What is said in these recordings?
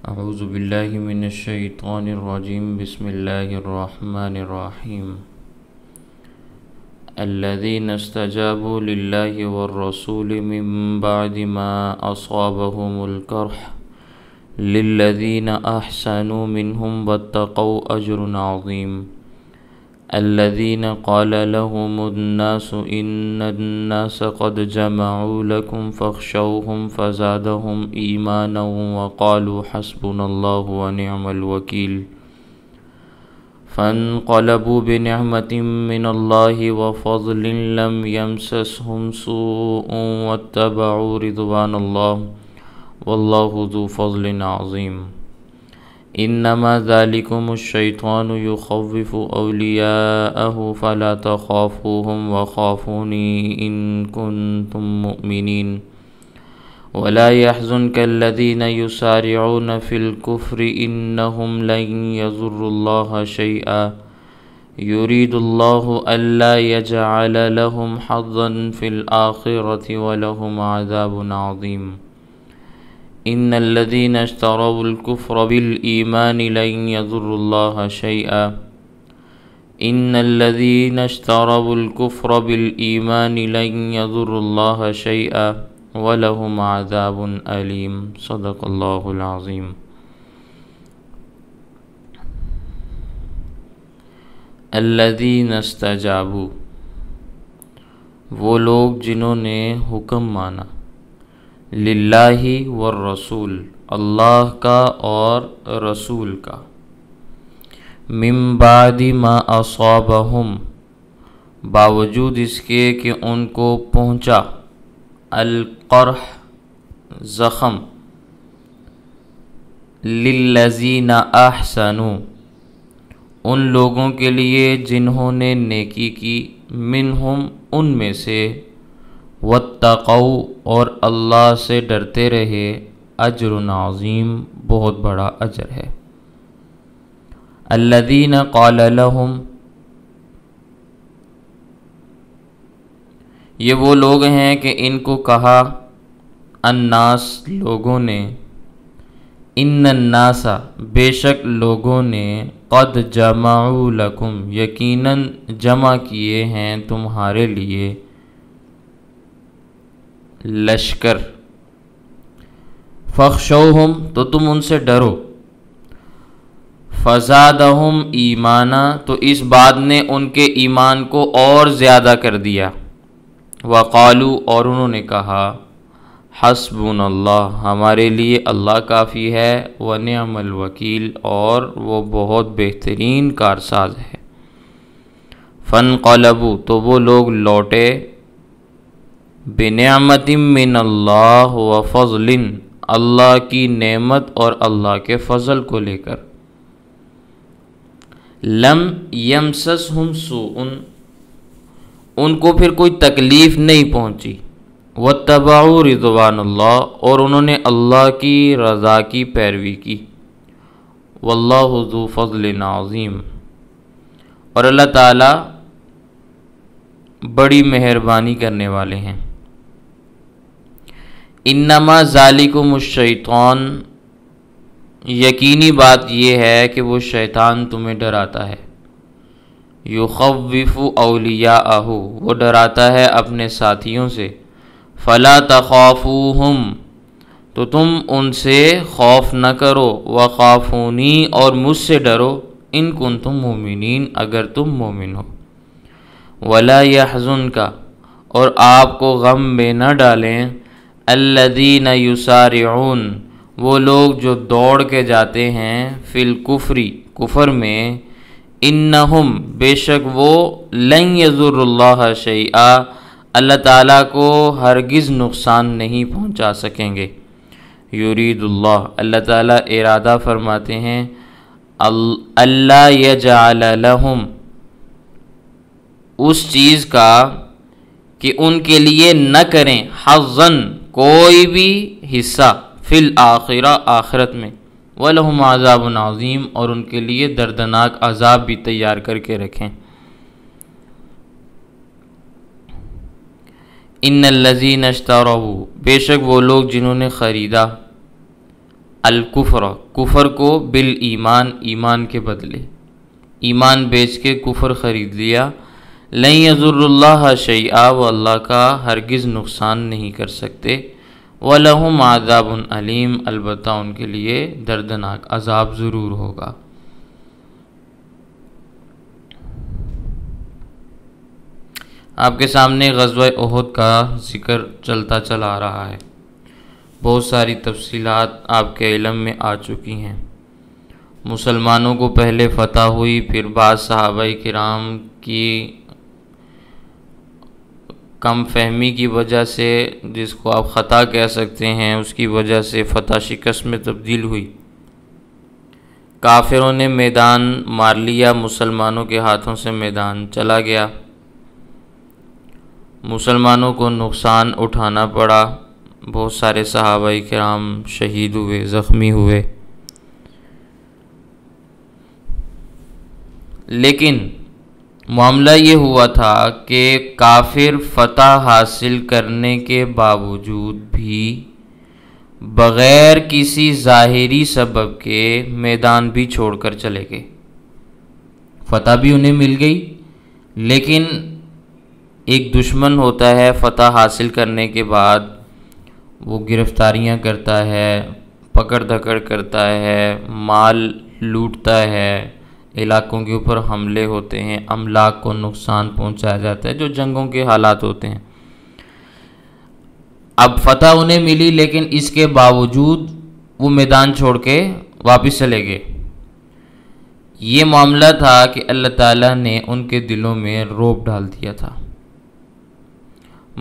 اعوذ باللہ من الشیطان الرجیم بسم اللہ الرحمن الرحیم الذین استجابوا للہ والرسول من بعد ما اصابهم القرح للذین احسنوا منهم واتقوا اجر عظیم الذين قال لهم الناس إن الناس قد جمعوا لكم فاخشوهم فزادهم إيمانا وقالوا حسبنا الله ونعم الوكيل فانقلبوا بنعمة من الله وفضل لم يمسسهم سوء واتبعوا رضوان الله والله ذو فضل عظيم انما ذلكم الشیطان یخوف اولیاءه فلا تخافوهم وخافونی ان کنتم مؤمنین ولا يحزنك الذين يسارعون في الكفر انهم لن يضروا الله شيئا يريد الله الا يجعل لهم حظا في الآخرة ولهم عذاب عظيم ان الذين اشتروا الكفر بالإيمان لن يضروا الله شيئا ان الذين اشتروا الكفر بالإيمان لن يضروا الله شيئا ولهم عذاب أليم صدق الله العظيم الذين استجابوا وہ لوگ جنہوں نے حکم مانا للہ والرسول اللہ کا اور رسول کا من بعد ما اصابہم باوجود اس کے کہ ان کو پہنچا القرح زخم للذین احسنوا ان لوگوں کے لیے جنہوں نے نیکی کی منہم ان میں سے واتقوا اور اللہ سے ڈرتے رہے اجر عظیم بہت بڑا اجر ہے الذین قال لهم یہ وہ لوگ ہیں کہ ان کو کہا الناس لوگوں نے ان الناس بے شک لوگوں نے قد جمعوا لکم یقیناً جمع کیے ہیں تمہارے لیے لشکر فخشوہم تو تم ان سے ڈرو فزادہم ایمانا تو اس بات نے ان کے ایمان کو اور زیادہ کر دیا وقالو اور انہوں نے کہا حسبنا اللہ ہمارے لیے اللہ کافی ہے ونعم الوکیل اور وہ بہت بہترین کارساز ہے فانقلبوا تو وہ لوگ لوٹے بنعمت من اللہ و فضل اللہ کی نعمت اور اللہ کے فضل کو لے کر لم یمسسہم سوء ان کو پھر کوئی تکلیف نہیں پہنچی واتبعوا رضوان اللہ اور انہوں نے اللہ کی رضا کی پیروی کی واللہ ذو فضل عظیم اور اللہ تعالی بڑی مہربانی کرنے والے ہیں انما ذالکم الشیطان یقینی بات یہ ہے کہ وہ شیطان تمہیں ڈراتا ہے یخوف اولیاءہ وہ ڈراتا ہے اپنے ساتھیوں سے فلا تخافوہم تو تم ان سے خوف نہ کرو وخافونی اور مجھ سے ڈرو ان کنتم مومنین اگر تم مومن ہو ولا يحزنک اور آپ کو غم میں نہ ڈالیں الذین یسارعون وہ لوگ جو دوڑ کے جاتے ہیں فی الکفر کفر میں انہم بے شک وہ لن یضر اللہ شیئا اللہ تعالیٰ کو ہرگز نقصان نہیں پہنچا سکیں گے یرید اللہ اللہ تعالیٰ ارادہ فرماتے ہیں اللہ یجعل لہم اس چیز کا کہ ان کے لیے نہ کریں حظاً کوئی بھی حصہ فی الآخرہ آخرت میں وَلَهُمْ عَذَابٌ عَظِيمٌ اور ان کے لیے دردناک عذاب بھی تیار کر کے رکھیں ان الذین اشتروا بے شک وہ لوگ جنہوں نے خریدا الکفر، کفر کو، بالایمان، ایمان کے بدلے، ایمان بیچ کے کفر خرید لیا، لن یضر اللہ شیئا، وہ اللہ کا ہرگز نقصان نہیں کر سکتے، وَلَهُمْ عَذَابٌ علیم، البتہ ان کے لیے دردناک عذاب ضرور ہوگا۔ آپ کے سامنے غزوہ احد کا ذکر چلتا چلا آ رہا ہے، بہت ساری تفصیلات آپ کے علم میں آ چکی ہیں۔ مسلمانوں کو پہلے فتح ہوئی، پھر بعض صحابہ کرام کی کم فہمی کی وجہ سے، جس کو آپ خطا کہہ سکتے ہیں، اس کی وجہ سے فتح شکست میں تبدیل ہوئی، کافروں نے میدان مار لیا، مسلمانوں کے ہاتھوں سے میدان چلا گیا، مسلمانوں کو نقصان اٹھانا پڑا، بہت سارے صحابہ کرام شہید ہوئے، زخمی ہوئے۔ لیکن معاملہ یہ ہوا تھا کہ کافر فتح حاصل کرنے کے باوجود بھی بغیر کسی ظاہری سبب کے میدان بھی چھوڑ کر چلے گئے۔ فتح بھی انہیں مل گئی، لیکن ایک دشمن ہوتا ہے، فتح حاصل کرنے کے بعد وہ گرفتاریاں کرتا ہے، پکڑ دھکڑ کرتا ہے، مال لوٹتا ہے، علاقوں کے اوپر حملے ہوتے ہیں، املاک کو نقصان پہنچایا جاتا ہے، جو جنگوں کے حالات ہوتے ہیں۔ اب فتح انہیں ملی، لیکن اس کے باوجود وہ میدان چھوڑ کے واپس چلے گئے۔ یہ معاملہ تھا کہ اللہ تعالیٰ نے ان کے دلوں میں رعب ڈال دیا تھا۔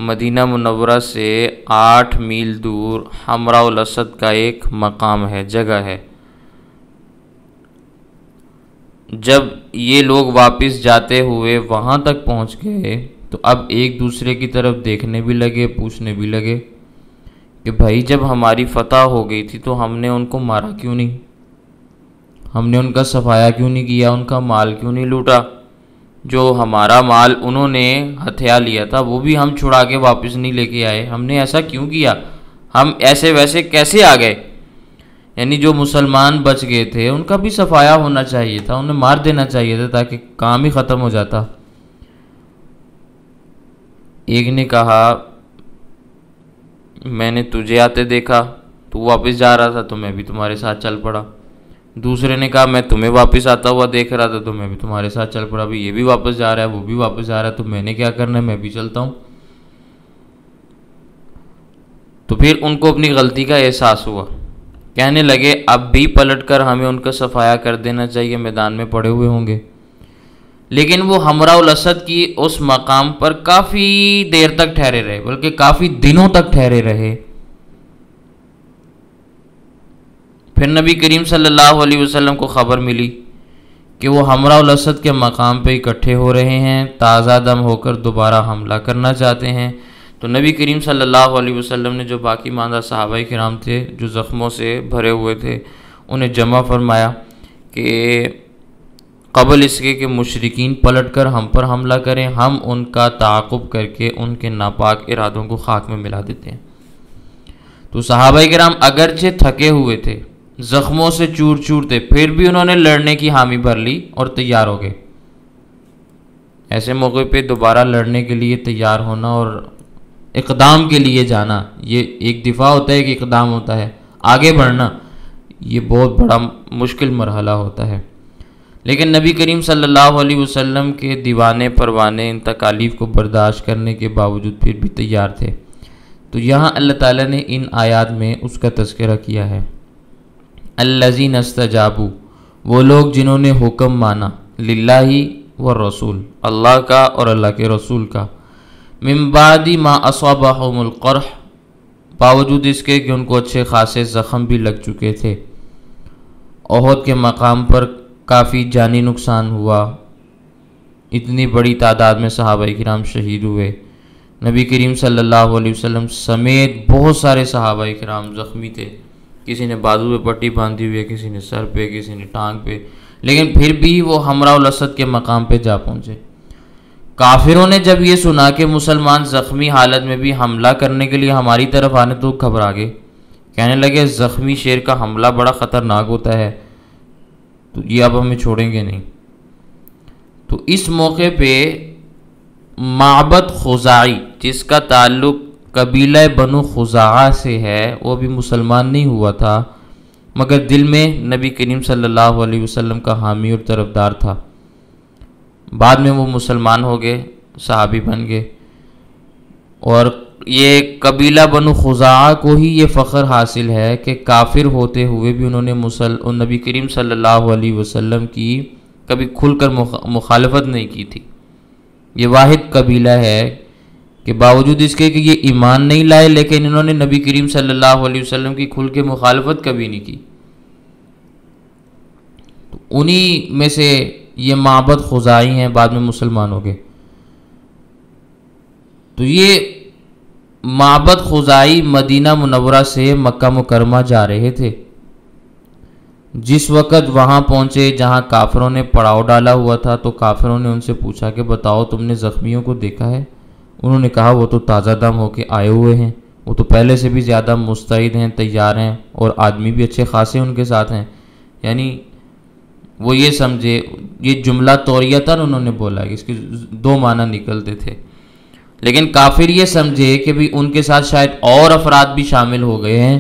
مدینہ منورہ سے 8 میل دور حمراء الاسد کا ایک مقام ہے، جگہ ہے۔ جب یہ لوگ واپس جاتے ہوئے وہاں تک پہنچ گئے تو اب ایک دوسرے کی طرف دیکھنے بھی لگے، پوچھنے بھی لگے کہ بھائی جب ہماری فتح ہو گئی تھی تو ہم نے ان کو مارا کیوں نہیں، ہم نے ان کا صفایا کیوں نہیں کیا، ان کا مال کیوں نہیں لوٹا، جو ہمارا مال انہوں نے ہتھیا لیا تھا وہ بھی ہم چھڑا کے واپس نہیں لے کے آئے، ہم نے ایسا کیوں کیا، ہم ایسے ویسے کیسے آ گئے؟ یعنی جو مسلمان بچ گئے تھے ان کا بھی صفایا ہونا چاہیے تھا، انہیں مار دینا چاہیے تھا تاکہ کام ہی ختم ہو جاتا۔ ایک نے کہا میں نے تجھے آتے دیکھا، تو واپس جا رہا تھا تو میں بھی تمہارے ساتھ چل پڑا۔ دوسرے نے کہا میں تمہیں واپس آتا ہوا دیکھ رہا تھا تو میں بھی تمہارے ساتھ چل پڑا، بھی یہ بھی واپس جا رہا ہے وہ بھی واپس جا رہا ہے تو میں نے کیا کرنا ہے، میں بھی چلتا ہوں۔ تو پھر ان کو اپنی غلطی کا احساس ہوا، کہنے لگے اب بھی پلٹ کر ہمیں ان کا صفایا کر دینا چاہیے، میدان میں پڑے ہوئے ہوں گے۔ لیکن وہ حمراء الاسد کی اس مقام پر کافی دیر تک ٹھہرے رہے، بلکہ کافی دنوں تک ٹھہرے رہے۔ پھر نبی کریم صلی اللہ علیہ وسلم کو خبر ملی کہ وہ حمراء الاسد کے مقام پہ اکٹھے ہو رہے ہیں، تازہ دم ہو کر دوبارہ حملہ کرنا چاہتے ہیں۔ تو نبی کریم صلی اللہ علیہ وسلم نے جو باقی ماندہ صحابہ کرام تھے جو زخموں سے بھرے ہوئے تھے انہیں جمع فرمایا کہ قبل اس کے مشرکین پلٹ کر ہم پر حملہ کریں، ہم ان کا تعاقب کر کے ان کے ناپاک ارادوں کو خاک میں ملا دیتے ہیں۔ تو صحابہ کرام اگرچہ تھکے ہوئے تھے، زخموں سے چور چور تھے، پھر بھی انہوں نے لڑنے کی حامی بھر لی اور تیار ہو گئے۔ ایسے موقع پہ دوبارہ لڑنے کے لیے تیار ہونا اور اقدام کے لیے جانا، یہ ایک دفاع ہوتا ہے، ایک اقدام ہوتا ہے، آگے بڑھنا، یہ بہت بڑا مشکل مرحلہ ہوتا ہے۔ لیکن نبی کریم صلی اللہ علیہ وسلم کے دیوانے پروانے ان تکالیف کو برداشت کرنے کے باوجود پھر بھی تیار تھے۔ تو یہاں اللہ تعالیٰ نے ان آیات میں اس کا تذکرہ کیا ہے، الذین استجابوا، وہ لوگ جنہوں نے حکم مانا، للہ والرسول، اللہ کا اور اللہ کے رسول کا، من بعد ما اصابہم القرح، باوجود اس کے کہ ان کو اچھے خاصے زخم بھی لگ چکے تھے۔ احد کے مقام پر کافی جانی نقصان ہوا، اتنی بڑی تعداد میں صحابہ کرام شہید ہوئے، نبی کریم صلی اللہ علیہ وسلم سمیت بہت سارے صحابہ کرام زخمی تھے، کسی نے بازو پہ پٹی باندھی ہوئی ہے، کسی نے سر پہ، کسی نے ٹانگ پہ، لیکن پھر بھی وہ حمراء الاسد کے مقام پہ جا پہنچے۔ کافروں نے جب یہ سنا کہ مسلمان زخمی حالت میں بھی حملہ کرنے کے لیے ہماری طرف آنے تو گھبرا گئے کہنے لگے زخمی شیر کا حملہ بڑا خطرناک ہوتا ہے، تو یہ اب ہمیں چھوڑیں گے نہیں۔ تو اس موقع پہ معبد خزاعی، جس کا تعلق قبیلہ بنو خزاعہ سے ہے، وہ بھی مسلمان نہیں ہوا تھا، مگر دل میں نبی کریم صلی اللہ علیہ وسلم کا حامی اور طرفدار تھا۔ بعد میں وہ مسلمان ہو گئے، صحابی بن گئے، اور یہ قبیلہ بنو خزاعہ کو ہی یہ فخر حاصل ہے کہ کافر ہوتے ہوئے بھی انہوں نے نبی کریم صلی اللہ علیہ وسلم کی کبھی کھل کر مخالفت نہیں کی تھی۔ یہ واحد قبیلہ ہے کہ باوجود اس کے کہ یہ ایمان نہیں لائے، لیکن انہوں نے نبی کریم صلی اللہ علیہ وسلم کی کھل کے مخالفت کبھی نہیں کی۔ تو انہی میں سے یہ معبد خزاعی ہیں، بعد میں مسلمان ہو گئے۔ تو یہ معبد خزاعی مدینہ منورہ سے مکہ مکرمہ جا رہے تھے۔ جس وقت وہاں پہنچے جہاں کافروں نے پڑاؤ ڈالا ہوا تھا، تو کافروں نے ان سے پوچھا کہ بتاؤ تم نے زخمیوں کو دیکھا ہے؟ انہوں نے کہا وہ تو تازہ دم ہو کے آئے ہوئے ہیں، وہ تو پہلے سے بھی زیادہ مستعد ہیں، تیار ہیں، اور آدمی بھی اچھے خاصے ان کے ساتھ ہیں۔ یعنی وہ یہ سمجھے، یہ جملہ توریتاً انہوں نے بولا کہ اس کے دو معنی نکلتے تھے، لیکن کافر یہ سمجھے کہ بھی ان کے ساتھ شاید اور افراد بھی شامل ہو گئے ہیں،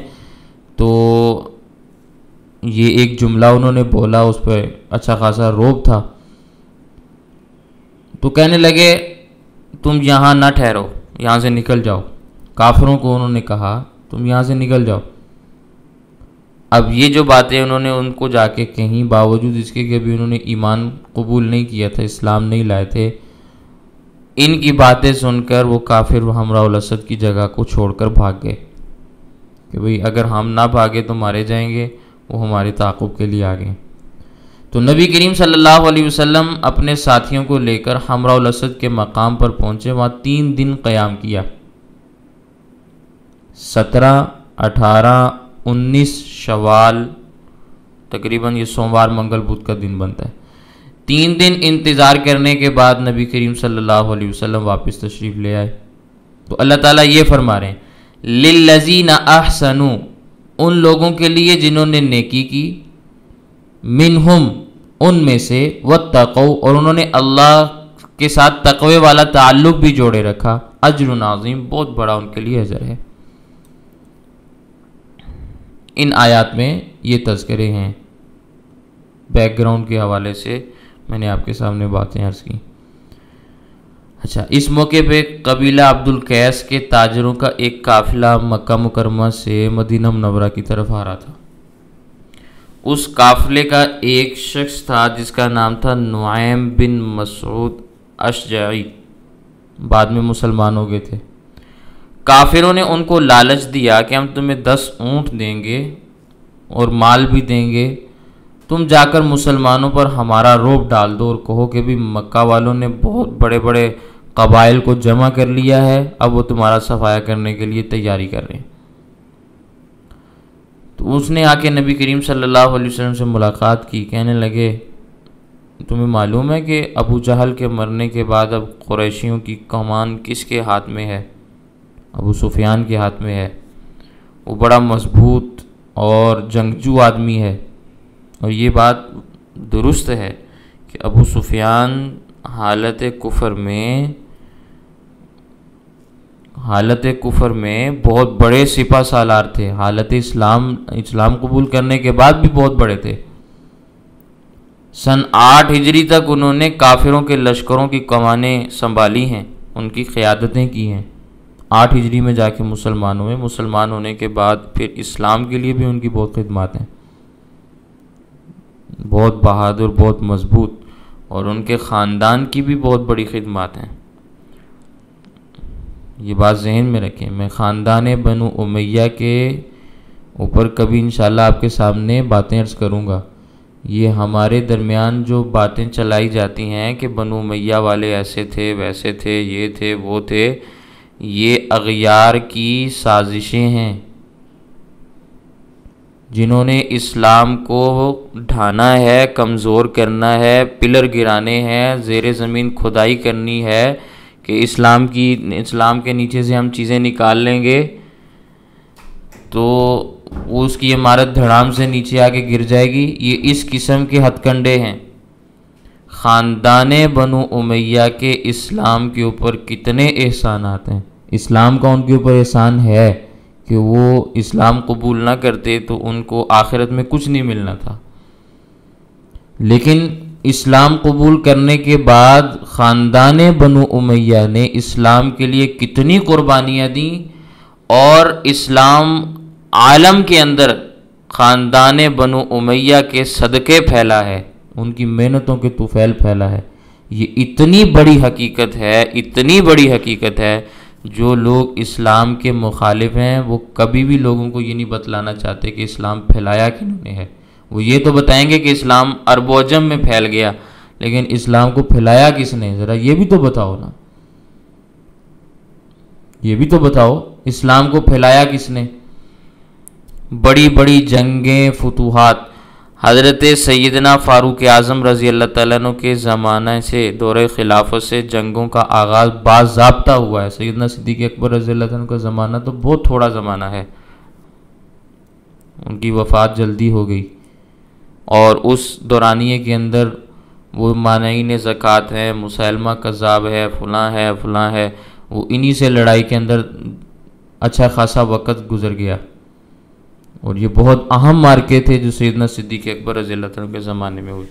تو یہ ایک جملہ انہوں نے بولا، اس پہ اچھا خاصا روب تھا۔ تو کہنے لگے تم یہاں نہ ٹھہرو، یہاں سے نکل جاؤ۔ کافروں کو انہوں نے کہا تم یہاں سے نکل جاؤ۔ اب یہ جو باتیں انہوں نے ان کو جا کے کہیں، باوجود اس کے کہ بھی انہوں نے ایمان قبول نہیں کیا تھا، اسلام نہیں لائے تھے، ان کی باتیں سن کر وہ کافر حمراء الاسد کی جگہ کو چھوڑ کر بھاگ گئے کہ بھئی اگر ہم نہ بھاگے تو مارے جائیں گے۔ وہ ہمارے تعاقب کے لیے آ گئے۔ تو نبی کریم صلی اللہ علیہ وسلم اپنے ساتھیوں کو لے کر حمراء الاسد کے مقام پر پہنچے، وہاں 3 دن قیام کیا، 17، 18، 19 شوال، تقریباً یہ سوموار منگل بدھ کا دن بنتا ہے۔ 3 دن انتظار کرنے کے بعد نبی کریم صلی اللہ علیہ وسلم واپس تشریف لے آئے۔ تو اللہ تعالیٰ یہ فرما رہے ہیں لِلَّذِينَ أَحْسَنُوا، ان لوگوں کے لیے جنہوں نے نیکی کی، منہم ان میں سے، واتقوا اور انہوں نے اللہ کے ساتھ تقوی والا تعلق بھی جوڑے رکھا، اجر عظیم، بہت بڑا ان کے لیے اجر ہے۔ ان آیات میں یہ تذکرے ہیں، بیک گراؤنڈ کے حوالے سے میں نے آپ کے سامنے باتیں عرض کی۔ اچھا، اس موقع پہ قبیلہ عبد القیس کے تاجروں کا ایک قافلہ مکہ مکرمہ سے مدینہ منورہ کی طرف آ رہا تھا۔ اس قافلے کا ایک شخص تھا جس کا نام تھا نعیم بن مسعود اشجعی، بعد میں مسلمان ہو گئے تھے۔ کافروں نے ان کو لالچ دیا کہ ہم تمہیں 10 اونٹ دیں گے اور مال بھی دیں گے، تم جا کر مسلمانوں پر ہمارا روب ڈال دو اور کہو کہ بھی مکہ والوں نے بہت بڑے بڑے قبائل کو جمع کر لیا ہے، اب وہ تمہارا صفایا کرنے کے لیے تیاری کر رہے ہیں۔ تو اس نے آ کے نبی کریم صلی اللہ علیہ وسلم سے ملاقات کی، کہنے لگے تمہیں معلوم ہے کہ ابو جہل کے مرنے کے بعد اب قریشیوں کی کمان کس کے ہاتھ میں ہے؟ ابو سفیان کے ہاتھ میں ہے۔ وہ بڑا مضبوط اور جنگجو آدمی ہے، اور یہ بات درست ہے کہ ابو سفیان حالت کفر میں بہت بڑے سپہ سالار تھے، حالت اسلام قبول کرنے کے بعد بھی بہت بڑے تھے۔ سن 8 ہجری تک انہوں نے کافروں کے لشکروں کی کمانیں سنبھالی ہیں، ان کی قیادتیں کی ہیں۔ 8 ہجری میں جا کے مسلمان ہوئے، مسلمان ہونے کے بعد پھر اسلام کے لیے بھی ان کی بہت خدمات ہیں، بہت بہادر، بہت مضبوط، اور ان کے خاندان کی بھی بہت بڑی خدمات ہیں۔ یہ بات ذہن میں رکھیں، میں خاندان بنو امیہ کے اوپر کبھی انشاءاللہ آپ کے سامنے باتیں عرض کروں گا۔ یہ ہمارے درمیان جو باتیں چلائی جاتی ہیں کہ بنو امیہ والے ایسے تھے، ویسے تھے، یہ تھے، وہ تھے، یہ اغیار کی سازشیں ہیں جنہوں نے اسلام کو ڈھانا ہے، کمزور کرنا ہے، پلر گرانے ہیں، زیر زمین کھدائی کرنی ہے کہ اسلام کے نیچے سے ہم چیزیں نکال لیں گے تو وہ اس کی عمارت دھڑام سے نیچے آ کے گر جائے گی۔ یہ اس قسم کے ہتھ کنڈے ہیں۔ خاندان بنو امیہ کے اسلام کے اوپر کتنے احسانات ہیں۔ اسلام کا ان کے اوپر احسان ہے کہ وہ اسلام قبول نہ کرتے تو ان کو آخرت میں کچھ نہیں ملنا تھا، لیکن اسلام قبول کرنے کے بعد خاندان بنو امیہ نے اسلام کے لیے کتنی قربانیاں دیں، اور اسلام عالم کے اندر خاندان بنو امیہ کے صدقے پھیلا ہے، ان کی محنتوں کے طفیل پھیلا ہے۔ یہ اتنی بڑی حقیقت ہے، اتنی بڑی حقیقت ہے، جو لوگ اسلام کے مخالف ہیں وہ کبھی بھی لوگوں کو یہ نہیں بتلانا چاہتے کہ اسلام پھیلایا کنہوں نے ہے۔ وہ یہ تو بتائیں گے کہ اسلام عرب و عجم میں پھیل گیا، لیکن اسلام کو پھیلایا کس نے؟ ذرا یہ بھی تو بتاؤ نا، یہ بھی تو بتاؤ، اسلام کو پھیلایا کس نے؟ بڑی بڑی جنگیں، فتوحات، حضرت سیدنا فاروق اعظم رضی اللہ تعالیٰ عنہ کے زمانہ سے، دورہ خلافت سے جنگوں کا آغاز باضابطہ ہوا ہے۔ سیدنا صدیق اکبر رضی اللہ تعالیٰ عنہ کا زمانہ تو بہت تھوڑا زمانہ ہے، ان کی وفات جلدی ہو گئی، اور اس دورانیے کے اندر وہ مانعین زکوٰۃ ہیں، مسلمہ کذاب ہے، فلاں ہے فلاں ہے، وہ انہی سے لڑائی کے اندر اچھا خاصا وقت گزر گیا، اور یہ بہت اہم مارکے تھے جو سیدنا صدیق اکبر رضی اللہ تعالیٰ کے زمانے میں ہوئی۔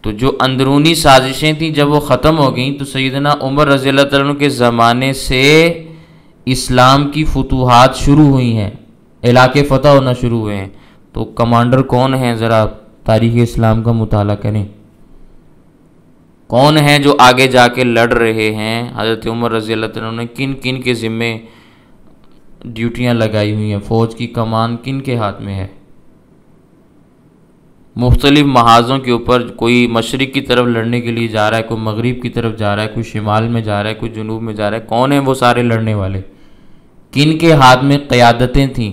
تو جو اندرونی سازشیں تھیں جب وہ ختم ہو گئیں تو سیدنا عمر رضی اللہ تعالیٰ کے زمانے سے اسلام کی فتوحات شروع ہوئی ہیں، علاقے فتح ہونا شروع ہوئے ہیں۔ تو کمانڈر کون ہیں؟ ذرا تاریخ اسلام کا مطالعہ کریں، کون ہیں جو آگے جا کے لڑ رہے ہیں؟ حضرت عمر رضی اللہ تعالیٰ نے کن کن کے ذمے ڈیوٹیاں لگائی ہوئی ہیں؟ فوج کی کمان کن کے ہاتھ میں ہے؟ مختلف محاذوں کے اوپر، کوئی مشرق کی طرف لڑنے کے لیے جا رہا ہے، کوئی مغرب کی طرف جا رہا ہے، کوئی شمال میں جا رہا ہے، کوئی جنوب میں جا رہا ہے، کون ہیں وہ سارے لڑنے والے؟ کن کے ہاتھ میں قیادتیں تھیں؟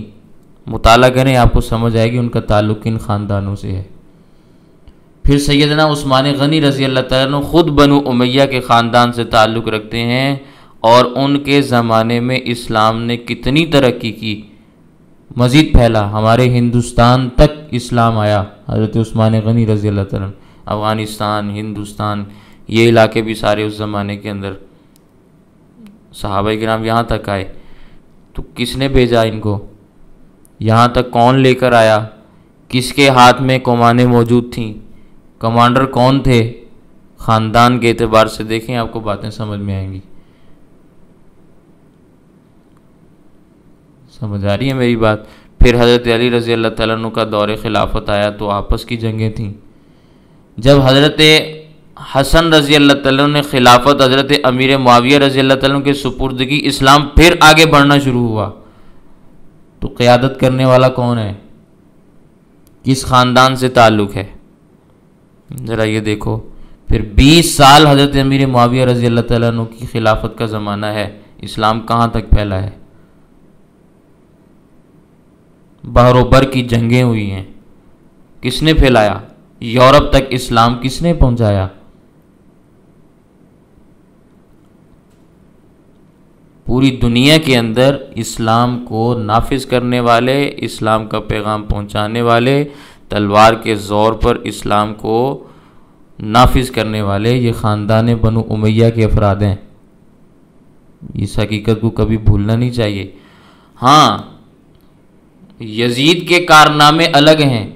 مطالعہ کریں، آپ کو سمجھ آئے گی ان کا تعلق کن خاندانوں سے ہے۔ پھر سیدنا عثمان غنی رضی اللہ تعالیٰ عنہ خود بنو امیہ کے خاندان سے تعلق رکھتے ہیں، اور ان کے زمانے میں اسلام نے کتنی ترقی کی، مزید پھیلا، ہمارے ہندوستان تک اسلام آیا حضرت عثمان غنی رضی اللہ تعالیٰ عنہ۔ افغانستان، ہندوستان، یہ علاقے بھی سارے اس زمانے کے اندر صحابہ کرام یہاں تک آئے۔ تو کس نے بھیجا ان کو یہاں تک؟ کون لے کر آیا؟ کس کے ہاتھ میں کمانیں موجود تھیں؟ کمانڈر کون تھے؟ خاندان کے اعتبار سے دیکھیں، آپ کو باتیں سمجھ میں آئیں گی۔ سمجھ آ رہی ہے میری بات؟ پھر حضرت علی رضی اللہ تعالیٰ عنہ کا دور خلافت آیا تو آپس کی جنگیں تھیں۔ جب حضرت حسن رضی اللہ تعالیٰ عنہ نے خلافت حضرت امیر معاویہ رضی اللہ تعالیٰ عنہ کے سپرد کی، اسلام پھر آگے بڑھنا شروع ہوا۔ تو قیادت کرنے والا کون ہے؟ کس خاندان سے تعلق ہے؟ ذرا یہ دیکھو۔ پھر 20 سال حضرت امیر معاویہ رضی اللہ تعالیٰ عنہ کی خلافت کا زمانہ ہے، اسلام کہاں تک پھیلا ہے؟ بحر و بر کی جنگیں ہوئی ہیں، کس نے پھیلایا؟ یورپ تک اسلام کس نے پہنچایا؟ پوری دنیا کے اندر اسلام کو نافذ کرنے والے، اسلام کا پیغام پہنچانے والے، تلوار کے زور پر اسلام کو نافذ کرنے والے یہ خاندان بنو امیہ کے افراد ہیں۔ اس حقیقت کو کبھی بھولنا نہیں چاہیے۔ ہاں، یزید کے کارنامے الگ ہیں،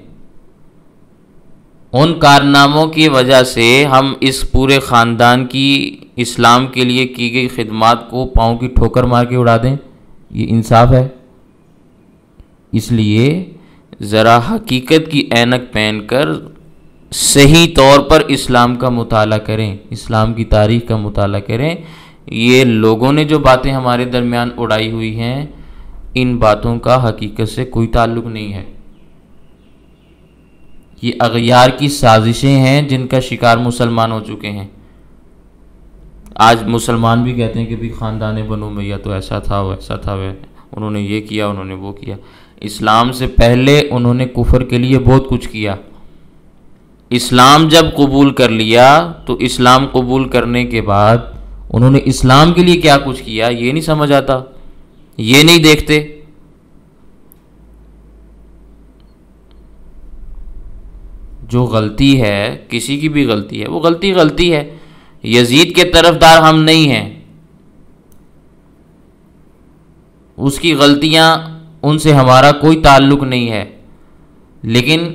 ان کارناموں کی وجہ سے ہم اس پورے خاندان کی اسلام کے لیے کی گئی خدمات کو پاؤں کی ٹھوکر مار کے اڑا دیں؟ یہ انصاف ہے؟ اس لیے ذرا حقیقت کی اینک پہن کر صحیح طور پر اسلام کا مطالعہ کریں، اسلام کی تاریخ کا مطالعہ کریں۔ یہ لوگوں نے جو باتیں ہمارے درمیان اڑائی ہوئی ہیں، ان باتوں کا حقیقت سے کوئی تعلق نہیں ہے۔ یہ اغیار کی سازشیں ہیں جن کا شکار مسلمان ہو چکے ہیں۔ آج مسلمان بھی کہتے ہیں کہ بھی خاندان بنو امیہ تو ایسا تھا، ویسا تھا، انہوں نے یہ کیا، انہوں نے وہ کیا۔ اسلام سے پہلے انہوں نے کفر کے لیے بہت کچھ کیا۔ اسلام جب قبول کر لیا تو اسلام قبول کرنے کے بعد انہوں نے اسلام کے لیے کیا کچھ کیا، یہ نہیں سمجھ آتا، یہ نہیں دیکھتے۔ جو غلطی ہے، کسی کی بھی غلطی ہے، وہ غلطی ہے. یزید کے طرفدار ہم نہیں ہیں، اس کی غلطیاں ان سے ہمارا کوئی تعلق نہیں ہے، لیکن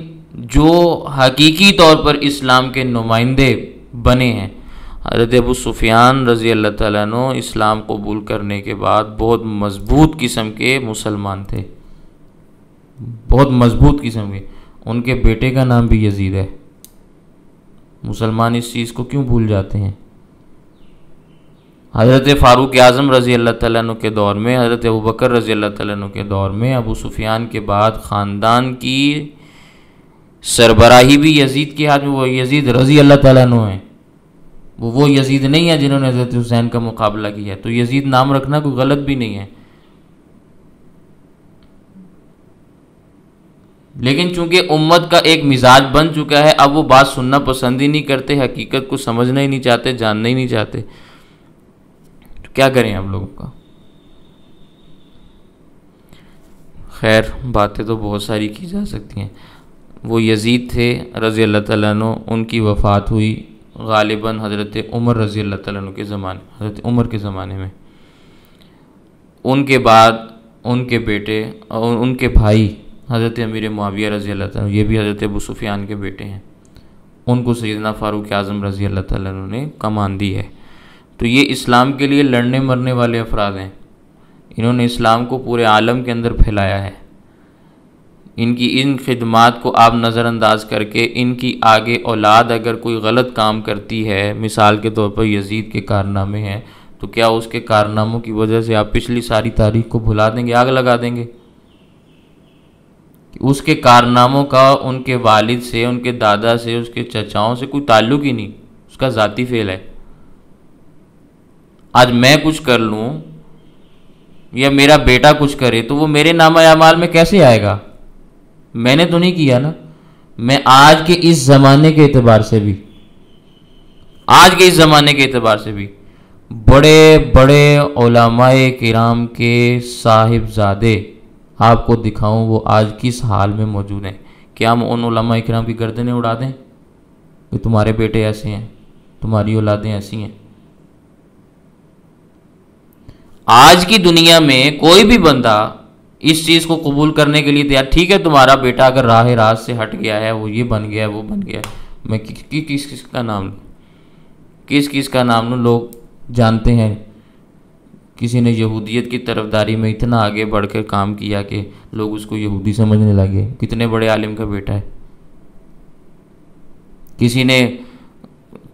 جو حقیقی طور پر اسلام کے نمائندے بنے ہیں، حضرت ابو سفیان رضی اللہ تعالیٰ عنہ اسلام قبول کرنے کے بعد بہت مضبوط قسم کے مسلمان تھے، بہت مضبوط قسم کے. ان کے بیٹے کا نام بھی یزید ہے. مسلمان اس چیز کو کیوں بھول جاتے ہیں؟ حضرت فاروق اعظم رضی اللہ تعالیٰ عنہ کے دور میں، حضرت ابوبکر رضی اللہ تعالیٰ عنہ کے دور میں، ابو سفیان کے بعد خاندان کی سربراہی بھی یزید کے ہاتھ میں. وہ یزید رضی اللہ تعالیٰ عنہ ہیں، وہ یزید نہیں ہے جنہوں نے حضرت حسین کا مقابلہ کیا. تو یزید نام رکھنا کوئی غلط بھی نہیں ہے، لیکن چونکہ امت کا ایک مزاج بن چکا ہے، اب وہ بات سننا پسند ہی نہیں کرتے، حقیقت کو سمجھنا ہی نہیں چاہتے، جاننا ہی نہیں چاہتے. تو کیا کریں ہم لوگوں کا؟ خیر، باتیں تو بہت ساری کی جا سکتی ہیں. وہ یزید تھے رضی اللہ تعالیٰ عنہ، ان کی وفات ہوئی غالباً حضرت عمر رضی اللہ تعالیٰ عنہ کے زمانے، حضرت عمر کے زمانے میں. ان کے بعد ان کے بیٹے اور ان کے بھائی حضرت امیر معاویہ رضی اللہ تعالیٰ عنہ، یہ بھی حضرت ابو سفیان کے بیٹے ہیں، ان کو سیدنا فاروق اعظم رضی اللہ تعالیٰ عنہ نے کمان دی ہے. تو یہ اسلام کے لیے لڑنے مرنے والے افراد ہیں، انہوں نے اسلام کو پورے عالم کے اندر پھیلایا ہے. ان کی ان خدمات کو آپ نظر انداز کر کے ان کی آگے اولاد اگر کوئی غلط کام کرتی ہے، مثال کے طور پر یزید کے کارنامے ہیں، تو کیا اس کے کارناموں کی وجہ سے آپ پچھلی ساری تاریخ کو بھلا دیں گے، آگ لگا دیں گے؟ اس کے کارناموں کا ان کے والد سے، ان کے دادا سے، اس کے چچاؤں سے کوئی تعلق ہی نہیں، اس کا ذاتی فعل ہے. آج میں کچھ کر لوں یا میرا بیٹا کچھ کرے تو وہ میرے نامہ اعمال میں کیسے آئے گا؟ میں نے تو نہیں کیا نا. میں آج کے اس زمانے کے اعتبار سے بھی بڑے بڑے علماء کرام کے صاحبزادے آپ کو دکھاؤں وہ آج کس حال میں موجود ہیں. کیا ہم ان علماء کرام کی گردنیں اڑا دیں کہ تمہارے بیٹے ایسے ہیں، تمہاری اولادیں ایسی ہیں؟ آج کی دنیا میں کوئی بھی بندہ اس چیز کو قبول کرنے کے لیے تیار، ٹھیک ہے تمہارا بیٹا اگر راہ راست سے ہٹ گیا ہے، وہ یہ بن گیا ہے، وہ بن گیا ہے، میں کس کا نام لوں، کس کا نام لوں؟ لوگ جانتے ہیں کسی نے یہودیت کی طرفداری میں اتنا آگے بڑھ کر کام کیا کہ لوگ اس کو یہودی سمجھنے لگے. کتنے بڑے عالم کا بیٹا ہے. کسی نے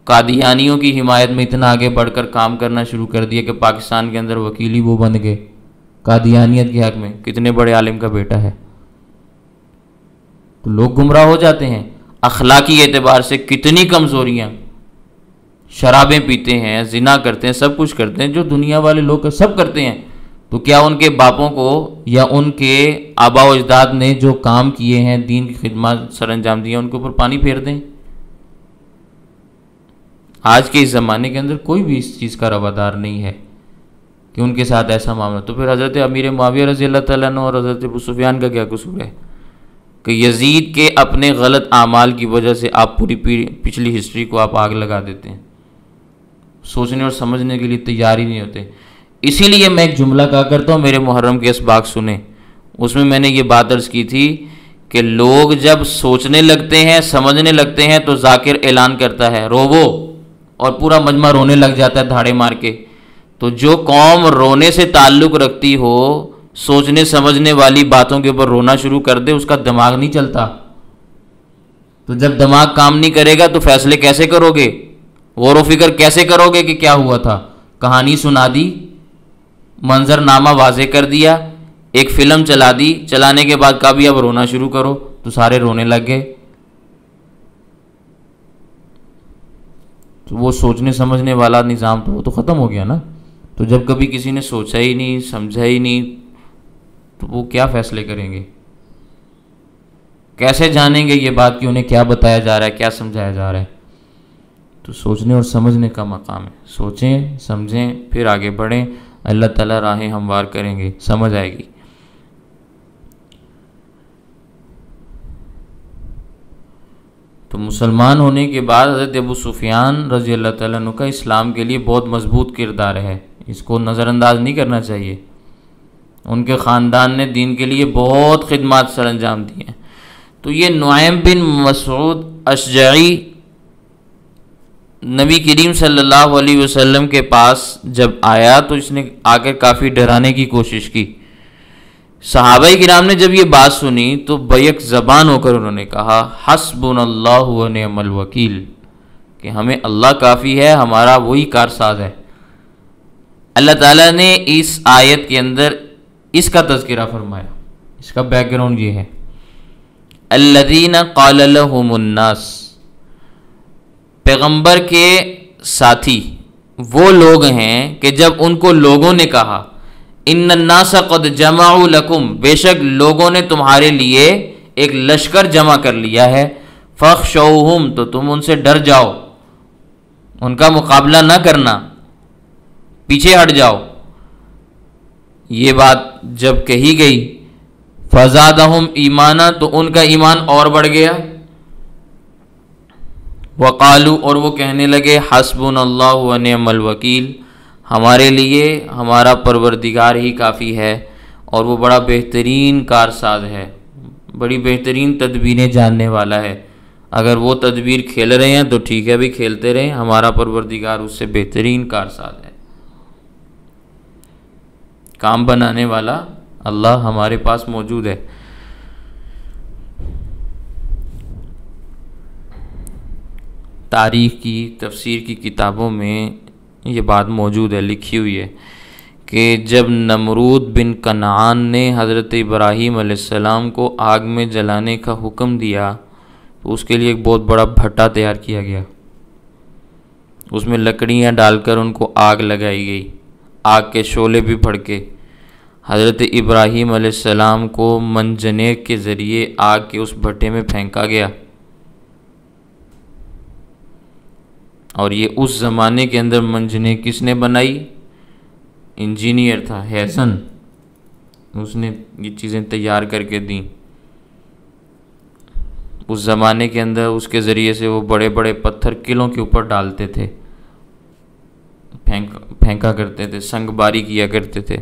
قادیانیوں کی حمایت میں اتنا آگے بڑھ کر کام کرنا شروع کر دیا کہ پاکستان کے اندر وکیلی وہ بن گئے قادیانیت کے حق میں. کتنے بڑے عالم کا بیٹا ہے. تو لوگ گمراہ ہو جاتے ہیں. اخلاقی اعتبار سے کتنی کمزوریاں، شرابیں پیتے ہیں، زنا کرتے ہیں، سب کچھ کرتے ہیں جو دنیا والے لوگ سب کرتے ہیں. تو کیا ان کے باپوں کو یا ان کے آبا و اجداد نے جو کام کیے ہیں، دین کی خدمات سر انجام دی ہیں، ان کے اوپر پانی پھیر دیں؟ آج کے اس زمانے کے اندر کوئی بھی اس چیز کا روادار نہیں ہے کہ ان کے ساتھ ایسا معاملہ. تو پھر حضرت امیر معاویہ رضی اللہ تعالیٰ عنہ اور حضرت ابو سفیان کا کیا قصور ہے کہ یزید کے اپنے غلط اعمال کی وجہ سے آپ پوری پچھلی ہسٹری کو آپ آگ لگا دیتے ہیں؟ سوچنے اور سمجھنے کے لیے تیار ہی نہیں ہوتے. اسی لیے میں ایک جملہ کہا کرتا ہوں، میرے محرم کے اسباق سنیں. اس میں نے یہ بات عرض کی تھی کہ لوگ جب سوچنے لگتے ہیں، سمجھنے لگتے ہیں تو ذاکر اعلان کرتا ہے روو، اور پورا مجمع رونے لگ جاتا ہے دھاڑے مار کے. تو جو قوم رونے سے تعلق رکھتی ہو، سوچنے سمجھنے والی باتوں کے اوپر رونا شروع کر دے، اس کا دماغ نہیں چلتا. تو جب دماغ کام نہیں کرے گا تو فیصلے کیسے کرو گے؟ غور و فکر کیسے کرو گے کہ کیا ہوا تھا؟ کہانی سنا دی، منظر نامہ واضح کر دیا، ایک فلم چلا دی، چلانے کے بعد کہا بھی اب رونا شروع کرو، تو سارے رونے لگ گئے. تو وہ سوچنے سمجھنے والا نظام تو وہ تو ختم ہو گیا نا. تو جب کبھی کسی نے سوچا ہی نہیں، سمجھا ہی نہیں، تو وہ کیا فیصلے کریں گے؟ کیسے جانیں گے یہ بات کہ انہیں کیا بتایا جا رہا ہے، کیا سمجھایا جا رہا ہے؟ تو سوچنے اور سمجھنے کا مقام ہے. سوچیں، سمجھیں، پھر آگے بڑھیں. اللہ تعالیٰ راہیں ہموار کریں گے، سمجھ آئے گی. تو مسلمان ہونے کے بعد حضرت ابو سفیان رضی اللہ تعالیٰ عنہ کا اسلام کے لیے بہت مضبوط کردار ہے، اس کو نظر انداز نہیں کرنا چاہیے۔ ان کے خاندان نے دین کے لیے بہت خدمات سر انجام دی ہیں۔ تو یہ نعیم بن مسعود اشجعی نبی کریم صلی اللہ علیہ وسلم کے پاس جب آیا تو اس نے آ کر کافی ڈرانے کی کوشش کی۔ صحابہ کرام نے جب یہ بات سنی تو بیک زبان ہو کر انہوں نے کہا حسبنا اللہ و نعم الوکیل، کہ ہمیں اللہ کافی ہے، ہمارا وہی کارساز ہے۔ اللہ تعالیٰ نے اس آیت کے اندر اس کا تذکرہ فرمایا، اس کا بیک گراؤنڈ یہ ہے، الذین قال لهم الناس، پیغمبر کے ساتھی وہ لوگ ہیں کہ جب ان کو لوگوں نے کہا ان الناس قد جمعوا لکم، بے شک لوگوں نے تمہارے لیے ایک لشکر جمع کر لیا ہے، فاخشوہم، تو تم ان سے ڈر جاؤ، ان کا مقابلہ نہ کرنا، پیچھے ہٹ جاؤ۔ یہ بات جب کہی گئی فزادہم ایمانا، تو ان کا ایمان اور بڑھ گیا، وقالو، اور وہ کہنے لگے حسبنا اللہ و نعم الوکیل، ہمارے لیے ہمارا پروردگار ہی کافی ہے اور وہ بڑا بہترین کارساز ہے، بڑی بہترین تدبیریں جاننے والا ہے۔ اگر وہ تدبیر کھیل رہے ہیں تو ٹھیک ہے، بھی کھیلتے رہیں، ہمارا پروردگار اس سے بہترین کارساز ہے، کام بنانے والا اللہ ہمارے پاس موجود ہے۔ تاریخ کی، تفسیر کی کتابوں میں یہ بات موجود ہے، لکھی ہوئی ہے کہ جب نمرود بن کنعان نے حضرت ابراہیم علیہ السلام کو آگ میں جلانے کا حکم دیا تو اس کے لیے ایک بہت بڑا بھٹا تیار کیا گیا، اس میں لکڑیاں ڈال کر ان کو آگ لگائی گئی، آگ کے شعلے بھی بھڑکے، حضرت ابراہیم علیہ السلام کو منجنیق کے ذریعے آگ کے اس بھٹے میں پھینکا گیا۔ اور یہ اس زمانے کے اندر منجنیق کس نے بنائی؟ انجینئر تھا ہیسن، اس نے یہ چیزیں تیار کر کے دیں۔ اس زمانے کے اندر اس کے ذریعے سے وہ بڑے بڑے پتھر قلعوں کے اوپر ڈالتے تھے، پھینکا کرتے تھے، سنگ باری کیا کرتے تھے۔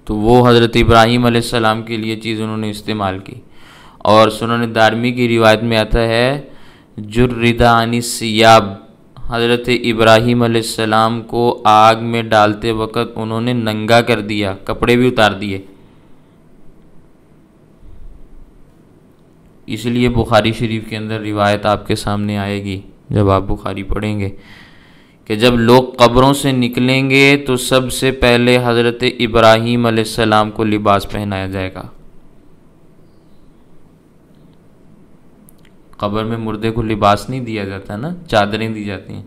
تو وہ حضرت ابراہیم علیہ السلام کے لیے چیز انہوں نے استعمال کی۔ اور سنن دارمی کی روایت میں آتا ہے جرد عن الثیاب، حضرت ابراہیم علیہ السلام کو آگ میں ڈالتے وقت انہوں نے ننگا کر دیا، کپڑے بھی اتار دیے۔ اس لیے بخاری شریف کے اندر روایت آپ کے سامنے آئے گی جب آپ بخاری پڑھیں گے کہ جب لوگ قبروں سے نکلیں گے تو سب سے پہلے حضرت ابراہیم علیہ السلام کو لباس پہنایا جائے گا۔ قبر میں مردے کو لباس نہیں دیا جاتا نا، چادریں دی جاتی ہیں،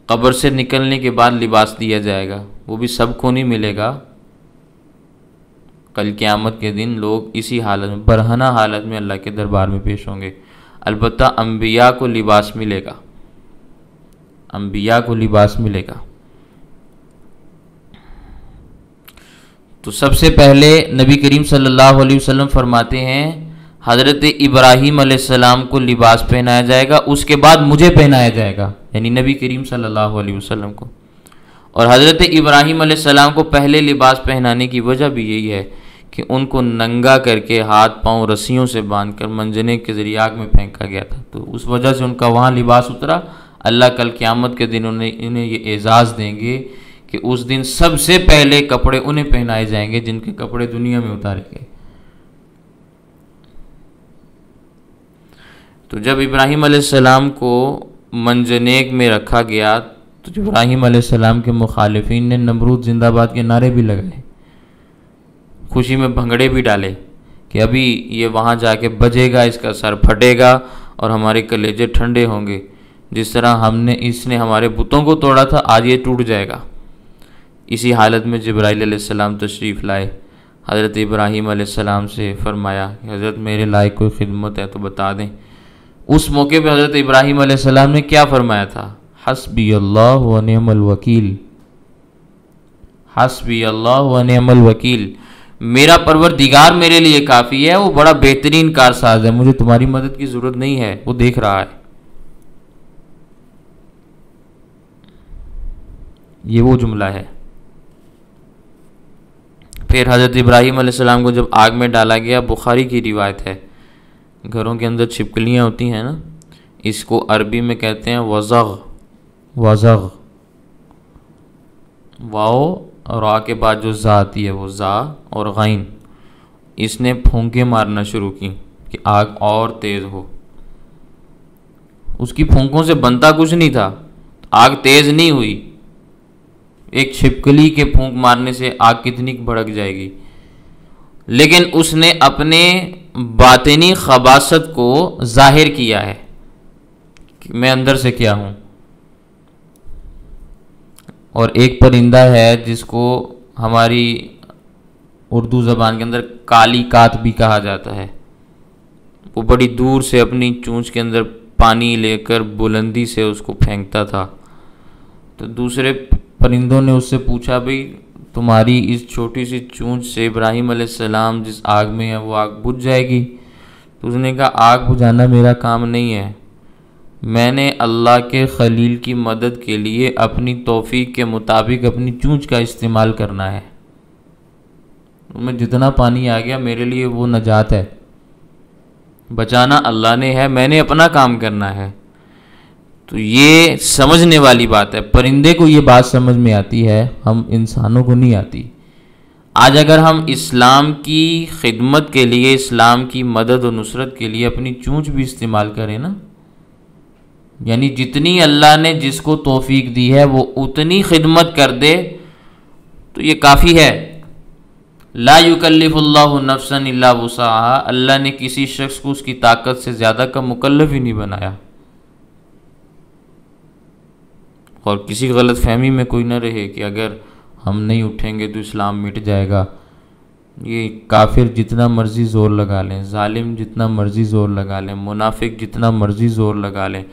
قبر سے نکلنے کے بعد لباس دیا جائے گا، وہ بھی سب کو نہیں ملے گا۔ کل قیامت کے دن لوگ اسی حالت میں، برہنہ حالت میں اللہ کے دربار میں پیش ہوں گے۔ البتہ انبیاء کو لباس ملے گا، انبیاء کو لباس ملے گا۔ تو سب سے پہلے نبی کریم صلی اللہ علیہ وسلم فرماتے ہیں حضرت ابراہیم علیہ السلام کو لباس پہنایا جائے گا، اس کے بعد مجھے پہنایا جائے گا، یعنی نبی کریم صلی اللہ علیہ وسلم کو۔ اور حضرت ابراہیم علیہ السلام کو پہلے لباس پہنانے کی وجہ بھی یہی ہے کہ ان کو ننگا کر کے ہاتھ پاؤں رسیوں سے باندھ کر منجنیق کے ذریعے آگ میں پھینکا گیا تھا، تو اس وجہ سے ان کا وہاں لباس اترا۔ اللہ کل قیامت کے دن انہیں یہ اعزاز دیں گے کہ اس دن سب سے پہلے کپڑے انہیں پہنائے جائیں گے جن کے کپڑے دنیا میں اتارے گئے۔ تو جب ابراہیم علیہ السلام کو منجنیق میں رکھا گیا تو ابراہیم علیہ السلام کے مخالفین نے نمرود زندہ باد کے نعرے بھی لگائے، خوشی میں بھنگڑے بھی ڈالے کہ ابھی یہ وہاں جا کے بجے گا، اس کا سر پھٹے گا اور ہمارے کلیجے ٹھنڈے ہوں گے، جس طرح اس نے ہمارے بتوں کو توڑا تھا آج یہ ٹوٹ جائے گا۔ اسی حالت میں جبرائیل علیہ السلام تشریف لائے، حضرت ابراہیم علیہ السلام سے فرمایا کہ حضرت میرے لائق کوئی خدمت ہے تو بتا دیں۔ اس موقع پہ حضرت ابراہیم علیہ السلام نے کیا فرمایا تھا؟ حسبی اللہ و نعم الوکیل، حسبی اللہ و نعم الوکیل، میرا پروردگار میرے لیے کافی ہے، وہ بڑا بہترین کارساز ہے، مجھے تمہاری مدد کی ضرورت نہیں ہے، وہ دیکھ رہا ہے۔ یہ وہ جملہ ہے۔ پھر حضرت ابراہیم علیہ السلام کو جب آگ میں ڈالا گیا، بخاری کی روایت ہے، گھروں کے اندر چھپکلیاں ہوتی ہیں نا، اس کو عربی میں کہتے ہیں وزغ، وزغ، واو اور را کے بعد جو زا آتی ہے وہ زا اور غین، اس نے پھونکے مارنا شروع کی کہ آگ اور تیز ہو۔ اس کی پھونکوں سے بنتا کچھ نہیں تھا، آگ تیز نہیں ہوئی، ایک چھپکلی کے پھونک مارنے سے آگ کتنی بھڑک جائے گی، لیکن اس نے اپنے باطنی خباثت کو ظاہر کیا ہے کہ میں اندر سے کیا ہوں۔ اور ایک پرندہ ہے جس کو ہماری اردو زبان کے اندر کالی کات بھی کہا جاتا ہے، وہ بڑی دور سے اپنی چونچ کے اندر پانی لے کر بلندی سے اس کو پھینکتا تھا، تو دوسرے پرندوں نے اس سے پوچھا بھئی تمہاری اس چھوٹی سی چونچ سے ابراہیم علیہ السلام جس آگ میں ہے وہ آگ بجھ جائے گی؟ تو اس نے کہا آگ بجھانا میرا کام نہیں ہے، میں نے اللہ کے خلیل کی مدد کے لیے اپنی توفیق کے مطابق اپنی چونچ کا استعمال کرنا ہے، میں جتنا پانی آ گیا میرے لیے وہ نجات ہے، بچانا اللہ نے ہے، میں نے اپنا کام کرنا ہے۔ تو یہ سمجھنے والی بات ہے، پرندے کو یہ بات سمجھ میں آتی ہے، ہم انسانوں کو نہیں آتی۔ آج اگر ہم اسلام کی خدمت کے لیے، اسلام کی مدد و نصرت کے لیے اپنی چونچ بھی استعمال کریں نا، یعنی جتنی اللہ نے جس کو توفیق دی ہے وہ اتنی خدمت کر دے تو یہ کافی ہے۔ لا یکلف اللہ نفسا الا وسعہا، اللہ نے کسی شخص کو اس کی طاقت سے زیادہ کا مکلف ہی نہیں بنایا۔ اور کسی غلط فہمی میں کوئی نہ رہے کہ اگر ہم نہیں اٹھیں گے تو اسلام مٹ جائے گا۔ یہ کافر جتنا مرضی زور لگا لیں، ظالم جتنا مرضی زور لگا لیں، منافق جتنا مرضی زور لگا لیں،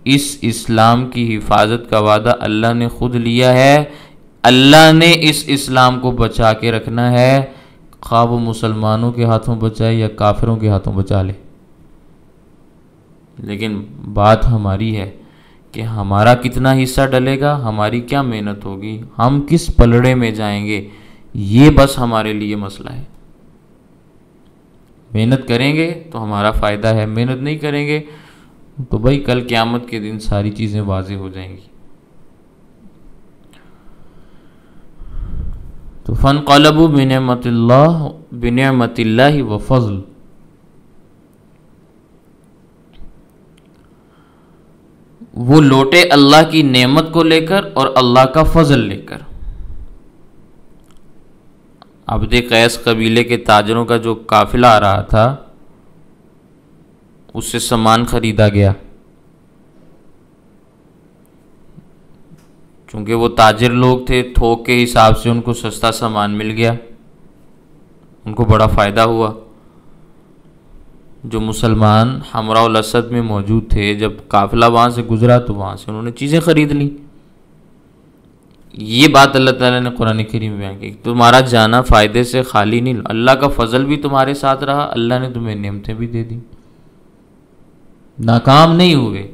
اس اسلام کی حفاظت کا وعدہ اللہ نے خود لیا ہے۔ اللہ نے اس اسلام کو بچا کے رکھنا ہے، خواہ وہ مسلمانوں کے ہاتھوں بچائے یا کافروں کے ہاتھوں بچا لے۔ لیکن بات ہماری ہے کہ ہمارا کتنا حصہ ڈلے گا، ہماری کیا محنت ہوگی، ہم کس پلڑے میں جائیں گے، یہ بس ہمارے لیے مسئلہ ہے۔ محنت کریں گے تو ہمارا فائدہ ہے، محنت نہیں کریں گے تو بھائی کل قیامت کے دن ساری چیزیں واضح ہو جائیں گی۔ تو فانقلبوا بنعمت اللہ و فضل، وہ لوٹے اللہ کی نعمت کو لے کر اور اللہ کا فضل لے کر۔ عبد قیس قبیلے کے تاجروں کا جو قافلہ آ رہا تھا اس سے سامان خریدا گیا، چونکہ وہ تاجر لوگ تھے، تھوک کے حساب سے ان کو سستا سامان مل گیا، ان کو بڑا فائدہ ہوا۔ جو مسلمان حمراء الاسد میں موجود تھے، جب قافلہ وہاں سے گزرا تو وہاں سے انہوں نے چیزیں خرید لیں۔ یہ بات اللہ تعالیٰ نے قرآن کریم میں بیان کی، تمہارا جانا فائدے سے خالی نہیں، اللہ کا فضل بھی تمہارے ساتھ رہا، اللہ نے تمہیں نعمتیں بھی دے دی، ناکام نہیں ہوئے،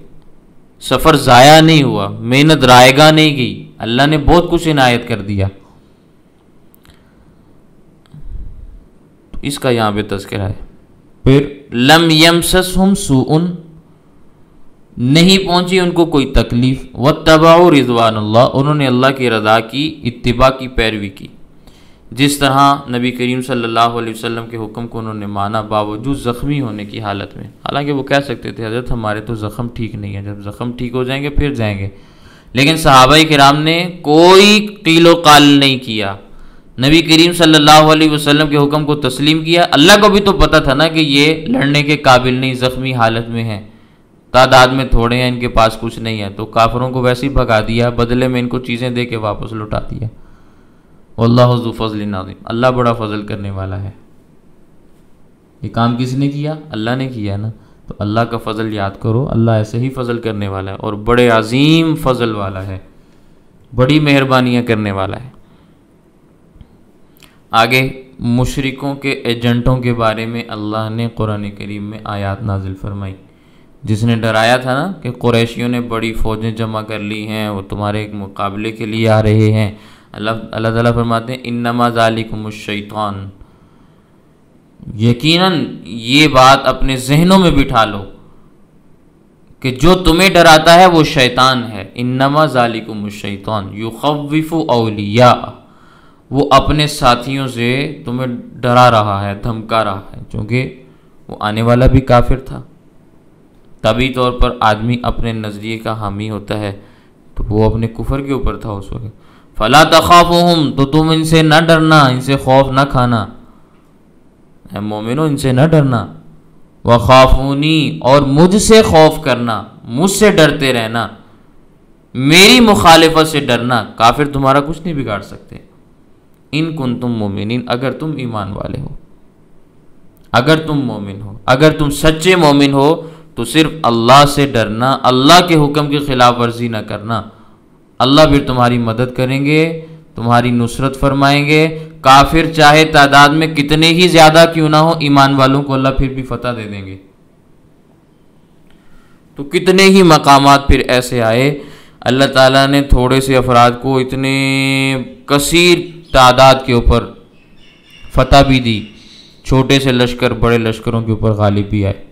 سفر ضائع نہیں ہوا، محنت رائے گاہ نہیں گئی، اللہ نے بہت کچھ عنایت کر دیا۔ تو اس کا یہاں پہ تذکرہ ہے۔ پھر لم یمسسہم سوء، نہیں پہنچی ان کو کوئی تکلیف، واتبعوا رضوان اللہ، انہوں نے اللہ کی رضا کی اتباع کی، پیروی کی، جس طرح نبی کریم صلی اللہ علیہ وسلم کے حکم کو انہوں نے مانا باوجود زخمی ہونے کی حالت میں۔ حالانکہ وہ کہہ سکتے تھے حضرت ہمارے تو زخم ٹھیک نہیں ہے، جب زخم ٹھیک ہو جائیں گے پھر جائیں گے، لیکن صحابہ کرام نے کوئی قیل و قال نہیں کیا، نبی کریم صلی اللہ علیہ وسلم کے حکم کو تسلیم کیا۔ اللہ کو بھی تو پتہ تھا نا کہ یہ لڑنے کے قابل نہیں، زخمی حالت میں ہیں، تعداد میں تھوڑے ہیں، ان کے پاس کچھ نہیں ہے، تو کافروں کو ویسے ہی بھگا دیا، بدلے میں ان کو چیزیں دے کے واپس لوٹا دیا۔ واللہ ذو فضل عظیم، اللہ بڑا فضل کرنے والا ہے۔ یہ کام کس نے کیا؟ اللہ نے کیا نا، تو اللہ کا فضل یاد کرو، اللہ ایسے ہی فضل کرنے والا ہے اور بڑے عظیم فضل والا ہے، بڑی مہربانیاں کرنے والا ہے۔ آگے مشرکوں کے ایجنٹوں کے بارے میں اللہ نے قرآن کریم میں آیات نازل فرمائی. جس نے ڈرایا تھا نا کہ قریشیوں نے بڑی فوجیں جمع کر لی ہیں، وہ تمہارے ایک مقابلے کے لیے آ رہے ہیں، اللہ تعالیٰ فرماتے ہیں انما ذالکم الشیطان، یقیناً یہ بات اپنے ذہنوں میں بٹھا لو کہ جو تمہیں ڈراتا ہے وہ شیطان ہے. انما ذالکم الشیطان یخوف اولیاء، وہ اپنے ساتھیوں سے تمہیں ڈرا رہا ہے، دھمکا رہا ہے، چونکہ وہ آنے والا بھی کافر تھا. طبی طور پر آدمی اپنے نظریے کا حامی ہوتا ہے، تو وہ اپنے کفر کے اوپر تھا اس وقت. فلا تخافوہم، تو تم ان سے نہ ڈرنا، ان سے خوف نہ کھانا، اے مومنو ان سے نہ ڈرنا. وخافونی، اور مجھ سے خوف کرنا، مجھ سے ڈرتے رہنا، میری مخالفت سے ڈرنا. کافر تمہارا کچھ نہیں بگاڑ سکتے. ان کنتم مومنین، اگر تم ایمان والے ہو، اگر تم مومن ہو، اگر تم سچے مومن ہو تو صرف اللہ سے ڈرنا، اللہ کے حکم کی خلاف ورزی نہ کرنا. اللہ پھر تمہاری مدد کریں گے، تمہاری نصرت فرمائیں گے. کافر چاہے تعداد میں کتنے ہی زیادہ کیوں نہ ہو، ایمان والوں کو اللہ پھر بھی فتح دے دیں گے. تو کتنے ہی مقامات پھر ایسے آئے، اللہ تعالیٰ نے تھوڑے سے افراد کو اتنے کثیر تعداد کے اوپر فتح بھی دی، چھوٹے سے لشکر بڑے لشکروں کے اوپر غالب بھی آئے.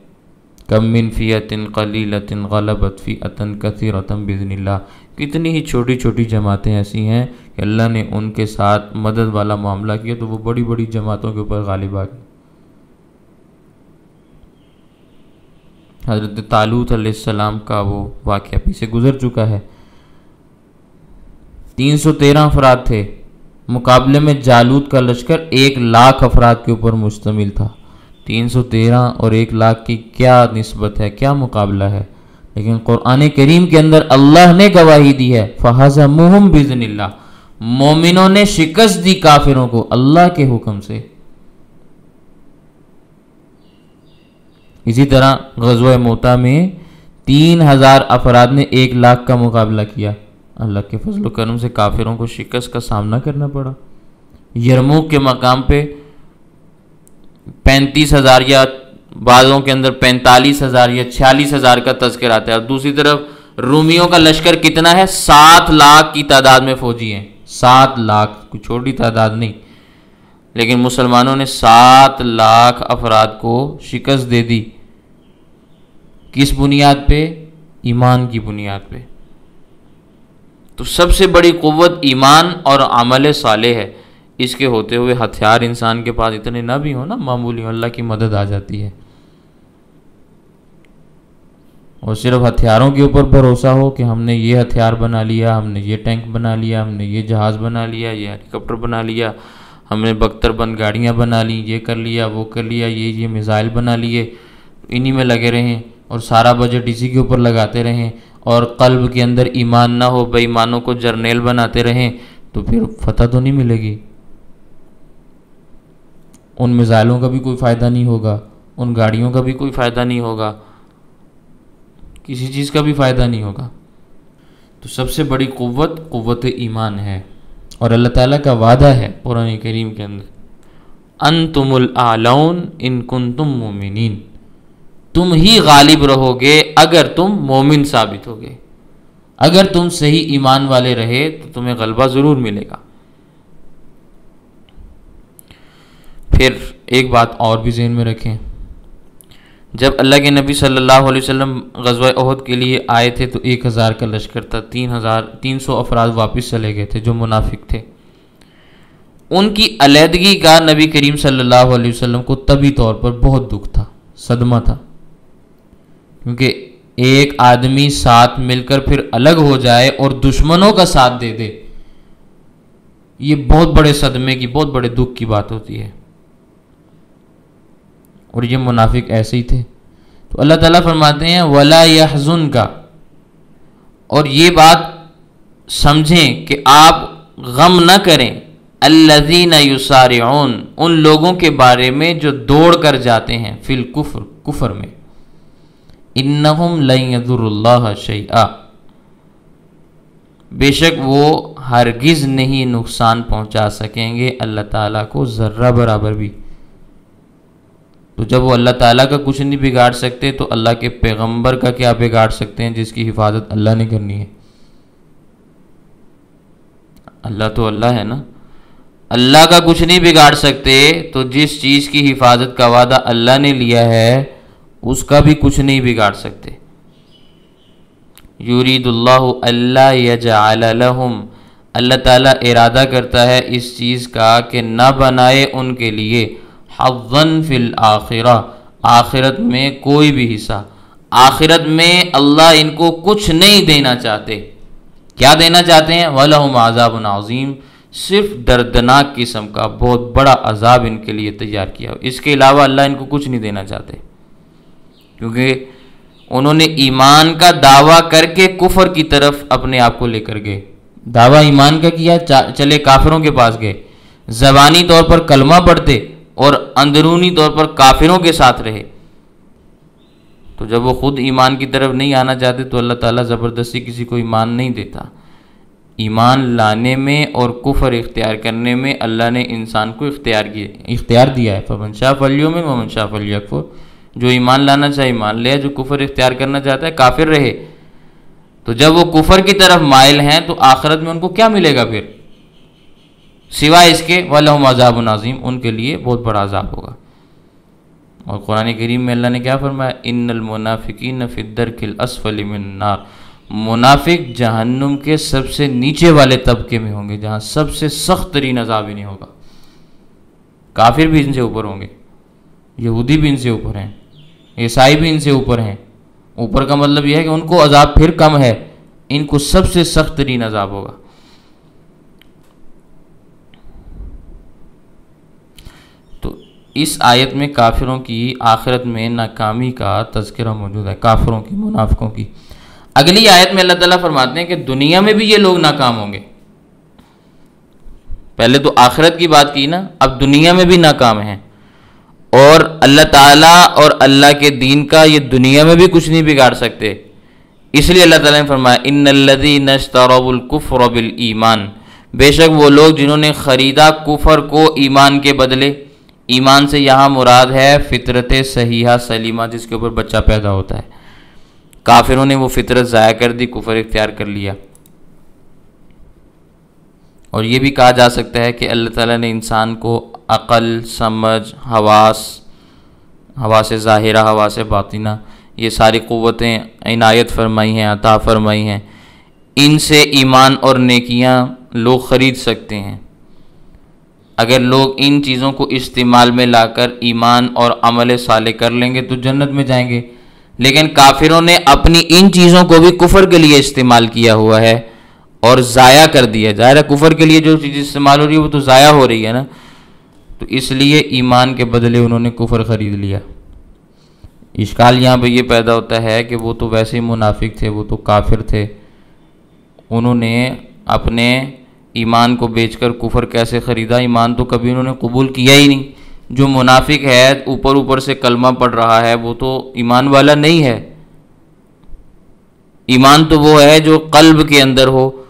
کم من فیۃ قلیلۃ غلبت فیۃ کثیرۃ باذن اللہ. کتنی ہی چھوٹی چھوٹی جماعتیں ایسی ہیں کہ اللہ نے ان کے ساتھ مدد والا معاملہ کیا تو وہ بڑی بڑی جماعتوں کے اوپر غالب آ گئی. حضرت طالوت علیہ السلام کا وہ واقعہ پیچھے گزر چکا ہے. 313 افراد تھے، مقابلے میں جالوت کا لشکر 1,00,000 افراد کے اوپر مشتمل تھا. 313 اور 1,00,000 کی کیا نسبت ہے، کیا مقابلہ ہے. لیکن قرآن کریم کے اندر اللہ نے گواہی دی ہے فَهَزَمُوهُمْ بِإِذْنِ اللَّهِ، مومنوں نے شکست دی کافروں کو اللہ کے حکم سے. اسی طرح غزوہ موتا میں 3,000 افراد نے 1,00,000 کا مقابلہ کیا. اللہ کے فضل و کرم سے کافروں کو شکست کا سامنا کرنا پڑا. یرموک کے مقام پہ 35,000 یا بعضوں کے اندر 45,000 یا 46,000 کا تذکر آتا ہے. اور دوسری طرف رومیوں کا لشکر کتنا ہے، 7,00,000 کی تعداد میں فوجی ہیں. 7,00,000 کوئی چھوٹی تعداد نہیں، لیکن مسلمانوں نے 7,00,000 افراد کو شکست دے دی. کس بنیاد پہ؟ ایمان کی بنیاد پہ. تو سب سے بڑی قوت ایمان اور عمل صالح ہے. اس کے ہوتے ہوئے ہتھیار انسان کے پاس اتنے نہ بھی ہوں نا، معمولی اللہ کی مدد آ جاتی ہے. اور صرف ہتھیاروں کے اوپر بھروسہ ہو کہ ہم نے یہ ہتھیار بنا لیا، ہم نے یہ ٹینک بنا لیا، ہم نے یہ جہاز بنا لیا، یہ ہیلی کاپٹر بنا لیا، ہم نے بختر بند گاڑیاں بنا لی، یہ کر لیا، وہ کر لیا، یہ میزائل بنا لیے، انہی میں لگے رہیں اور سارا بجٹ اسی کے اوپر لگاتے رہیں، اور قلب کے اندر ایمان نہ ہو، بے ایمانوں کو جرنیل بناتے رہیں، تو پھر فتح تو نہیں ملے گی. ان میزائلوں کا بھی کوئی فائدہ نہیں ہوگا، ان گاڑیوں کا بھی کوئی فائدہ نہیں ہوگا، کسی چیز کا بھی فائدہ نہیں ہوگا. تو سب سے بڑی قوت ایمان ہے. اور اللہ تعالیٰ کا وعدہ ہے قرآن کریم کے اندر انتم الاعلون ان کنتم مومنین، تم ہی غالب رہو گے اگر تم مومن ثابت ہوگے. اگر تم صحیح ایمان والے رہے تو تمہیں غلبہ ضرور ملے گا. پھر ایک بات اور بھی ذہن میں رکھیں، جب اللہ کے نبی صلی اللہ علیہ وسلم غزوہ احد کے لیے آئے تھے تو 1,000 کا لشکر تھا، 300 افراد واپس چلے گئے تھے جو منافق تھے. ان کی علیحدگی کا نبی کریم صلی اللہ علیہ وسلم کو طبی طور پر بہت دکھ تھا، صدمہ تھا، کیونکہ ایک آدمی ساتھ مل کر پھر الگ ہو جائے اور دشمنوں کا ساتھ دے دے، یہ بہت بڑے صدمے کی، بہت بڑے دکھ کی بات ہوتی ہے. اور یہ منافق ایسے ہی تھے. تو اللہ تعالیٰ فرماتے ہیں وَلَا يَحْزُنْكَ، اور یہ بات سمجھیں کہ آپ غم نہ کریں، الَّذِينَ يُسَارِعُونَ، ان لوگوں کے بارے میں جو دوڑ کر جاتے ہیں فی الکفر، کفر میں، انہم لن یضروا اللہ شیئا، بے شک وہ ہرگز نہیں نقصان پہنچا سکیں گے اللہ تعالیٰ کو ذرہ برابر بھی۔ تو جب وہ اللہ تعالیٰ کا کچھ نہیں بگاڑ سکتے تو اللہ کے پیغمبر کا کیا بگاڑ سکتے ہیں جس کی حفاظت اللہ نے کرنی ہے؟ اللہ تو اللہ ہے نا، اللہ کا کچھ نہیں بگاڑ سکتے تو جس چیز کی حفاظت کا وعدہ اللہ نے لیا ہے اس کا بھی کچھ نہیں بگاڑ سکتے۔ یرید اللہ الا یجعل لہم، اللہ تعالیٰ ارادہ کرتا ہے اس چیز کا کہ نہ بنائے ان کے لیے حظًا فی الآخرہ، آخرت میں کوئی بھی حصہ، آخرت میں اللہ ان کو کچھ نہیں دینا چاہتے۔ کیا دینا چاہتے ہیں؟ وَلَهُمْ عَذَابٌ عَظِيمٌ، صرف دردناک قسم کا بہت بڑا عذاب ان کے لیے تیار کیا، اس کے علاوہ اللہ ان کو کچھ نہیں دینا چاہتے، کیونکہ انہوں نے ایمان کا دعویٰ کر کے کفر کی طرف اپنے آپ کو لے کر گئے۔ دعویٰ ایمان کا کیا، چلے کافروں کے پاس گئے، زبانی طور پر کلمہ پڑھتے اور اندرونی طور پر کافروں کے ساتھ رہے۔ تو جب وہ خود ایمان کی طرف نہیں آنا چاہتے تو اللہ تعالیٰ زبردستی کسی کو ایمان نہیں دیتا۔ ایمان لانے میں اور کفر اختیار کرنے میں اللہ نے انسان کو اختیار دیا ہے۔ فَمَنْ شَاءَ فَلْيُؤْمِنْ وَمَنْ شَاءَ فَلْيَكْفُرْ، جو ایمان لانا چاہے ایمان لے، جو کفر اختیار کرنا چاہتا ہے کافر رہے۔ تو جب وہ کفر کی طرف مائل ہیں تو آخرت میں ان کو کیا ملے گا پھر سوائے اس کے وَلَهُمْ عَذَابٌ عَظِيمٌ، ان کے لیے بہت بڑا عذاب ہوگا۔ اور قرآن کریم میں اللہ نے کیا فرمایا؟ اِنَّ الْمُنَافِقِينَ فِي الدَّرْكِ الْأَسْفَلِ مِنَ النَّارِ، منافق جہنم کے سب سے نیچے والے طبقے میں ہوں گے، جہاں سب سے سخت ترین عذاب انہیں ہوگا۔ کافر بھی ان سے اوپر ہوں گے، یہودی بھی ان سے اوپر ہیں، عیسائی بھی ان سے اوپر ہیں۔ اوپر کا مطلب یہ ہے کہ ان کو عذاب پھر کم ہے، ان کو سب سے سخت ترین عذاب ہوگا۔ تو اس آیت میں کافروں کی آخرت میں ناکامی کا تذکرہ موجود ہے، کافروں کی، منافقوں کی۔ اگلی آیت میں اللہ تعالیٰ فرماتے ہیں کہ دنیا میں بھی یہ لوگ ناکام ہوں گے۔ پہلے تو آخرت کی بات کی نا، اب دنیا میں بھی ناکام ہیں، اور اللہ تعالیٰ اور اللہ کے دین کا یہ دنیا میں بھی کچھ نہیں بگاڑ سکتے۔ اس لیے اللہ تعالیٰ نے فرمایا ان الذین اشتروا الکفر بالایمان، بے شک وہ لوگ جنہوں نے خریدا کفر کو ایمان کے بدلے۔ ایمان سے یہاں مراد ہے فطرت صحیحہ سلیمہ، جس کے اوپر بچہ پیدا ہوتا ہے۔ کافروں نے وہ فطرت ضائع کر دی، کفر اختیار کر لیا۔ اور یہ بھی کہا جا سکتا ہے کہ اللہ تعالیٰ نے انسان کو عقل، سمجھ، حواس ظاہرہ، حواس باطنہ، یہ ساری قوتیں عنایت فرمائی ہیں، عطا فرمائی ہیں۔ ان سے ایمان اور نیکیاں لوگ خرید سکتے ہیں۔ اگر لوگ ان چیزوں کو استعمال میں لا کر ایمان اور عمل صالح کر لیں گے تو جنت میں جائیں گے، لیکن کافروں نے اپنی ان چیزوں کو بھی کفر کے لیے استعمال کیا ہوا ہے اور ضائع کر دیا۔ ظاہر ہے کفر کے لیے جو چیز استعمال ہو رہی ہے وہ تو ضائع ہو رہی ہے نا، تو اس لیے ایمان کے بدلے انہوں نے کفر خرید لیا۔ اشکال یہاں پہ یہ پیدا ہوتا ہے کہ وہ تو ویسے ہی منافق تھے، وہ تو کافر تھے، انہوں نے اپنے ایمان کو بیچ کر کفر کیسے خریدا؟ ایمان تو کبھی انہوں نے قبول کیا ہی نہیں۔ جو منافق ہے اوپر سے کلمہ پڑھ رہا ہے وہ تو ایمان والا نہیں ہے۔ ایمان تو وہ ہے جو قلب کے اندر ہو۔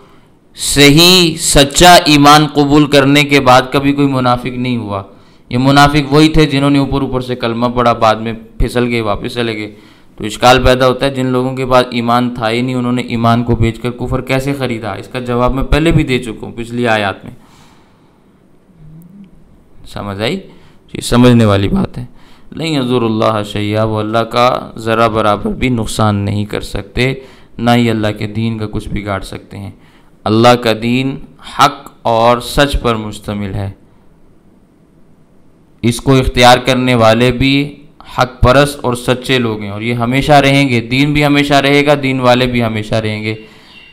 صحیح سچا ایمان قبول کرنے کے بعد کبھی کوئی منافق نہیں ہوا۔ یہ منافق وہی تھے جنہوں نے اوپر سے کلمہ پڑھا، بعد میں پھسل گئے، واپس چلے گئے۔ تو اشکال پیدا ہوتا ہے جن لوگوں کے پاس ایمان تھا ہی نہیں، انہوں نے ایمان کو بیچ کر کفر کیسے خریدا؟ اس کا جواب میں پہلے بھی دے چکا ہوں پچھلی آیات میں۔ سمجھ آئی؟ یہ سمجھنے والی بات ہے۔ نہیں یضر اللہ شیئا، وہ اللہ کا ذرا برابر بھی نقصان نہیں کر سکتے، نہ ہی اللہ کے دین کا کچھ بگاڑ سکتے ہیں۔ اللہ کا دین حق اور سچ پر مشتمل ہے، اس کو اختیار کرنے والے بھی حق پرست اور سچے لوگ ہیں، اور یہ ہمیشہ رہیں گے۔ دین بھی ہمیشہ رہے گا، دین والے بھی ہمیشہ رہیں گے،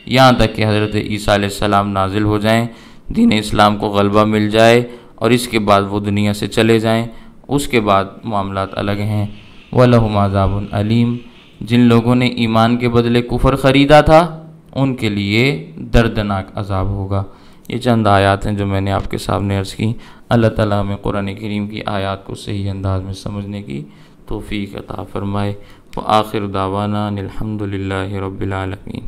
یہاں تک کہ حضرت عیسیٰ علیہ السلام نازل ہو جائیں، دین اسلام کو غلبہ مل جائے، اور اس کے بعد وہ دنیا سے چلے جائیں۔ اس کے بعد معاملات الگ ہیں۔ وَلَهُمْ عَذَابٌ عَلِيمٌ، جن لوگوں نے ایمان کے بدلے کفر خریدا تھا ان کے لیے دردناک عذاب ہوگا۔ یہ چند آیات ہیں جو میں نے آپ کے سامنے عرض کی۔ اللہ تعالیٰ ہمیں قرآن کریم کی آیات کو صحیح انداز میں سمجھنے کی توفیق عطا فرمائے۔ وآخر دعوانا الحمد للہ رب العالمین۔